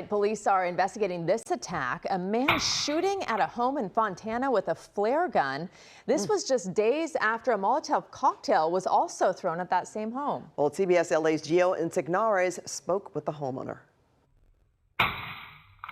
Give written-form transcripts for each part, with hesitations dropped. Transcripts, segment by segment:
Police are investigating this attack, a man shooting at a home in Fontana with a flare gun. This was just days after a Molotov cocktail was also thrown at that same home. Well, CBS LA's Gio Insignares spoke with the homeowner.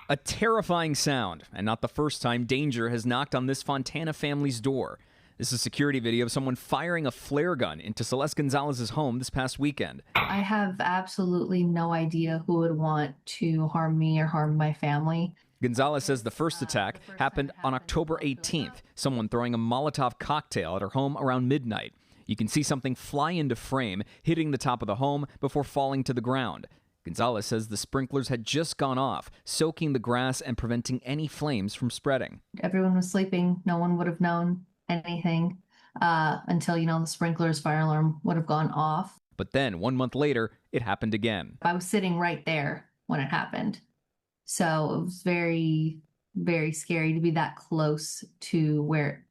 A terrifying sound, and not the first time danger has knocked on this Fontana family's door. This is security video of someone firing a flare gun into Celeste Gonzalez's home this past weekend. I have absolutely no idea who would want to harm me or harm my family. Gonzalez says the first attack happened on October 18th, someone throwing a Molotov cocktail at her home around midnight. You can see something fly into frame, hitting the top of the home before falling to the ground. Gonzalez says the sprinklers had just gone off, soaking the grass and preventing any flames from spreading. Everyone was sleeping. No one would have known anything until, the sprinkler's fire alarm would have gone off. But then 1 month later, it happened again. I was sitting right there when it happened. So it was very, very scary to be that close to where,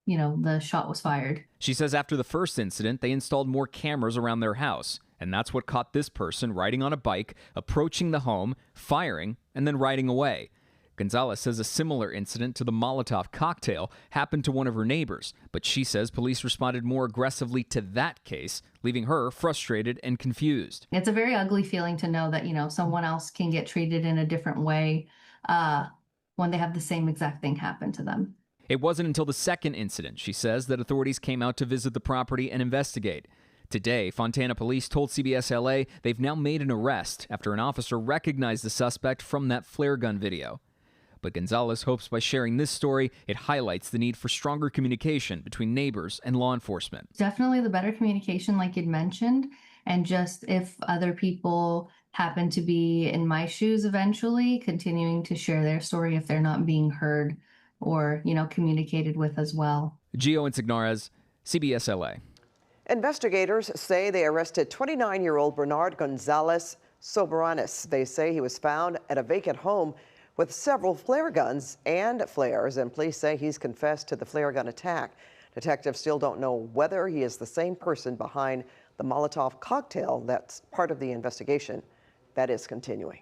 the shot was fired. She says after the first incident, they installed more cameras around their house. And that's what caught this person riding on a bike, approaching the home, firing, and then riding away. Gonzalez says a similar incident to the Molotov cocktail happened to one of her neighbors, but she says police responded more aggressively to that case, leaving her frustrated and confused. It's a very ugly feeling to know that, someone else can get treated in a different way when they have the same exact thing happen to them. It wasn't until the second incident, she says, that authorities came out to visit the property and investigate. Today, Fontana police told CBS LA they've now made an arrest after an officer recognized the suspect from that flare gun video. But Gonzalez hopes by sharing this story, it highlights the need for stronger communication between neighbors and law enforcement. Definitely the better communication, like you'd mentioned, and just if other people happen to be in my shoes eventually, continuing to share their story if they're not being heard or, communicated with as well. Gio Insignares, CBS LA. Investigators say they arrested 29-year-old Bernard Gonzalez Soberanes. They say he was found at a vacant home with several flare guns and flares, and police say he's confessed to the flare gun attack. Detectives still don't know whether he is the same person behind the Molotov cocktail. That's part of the investigation that is continuing.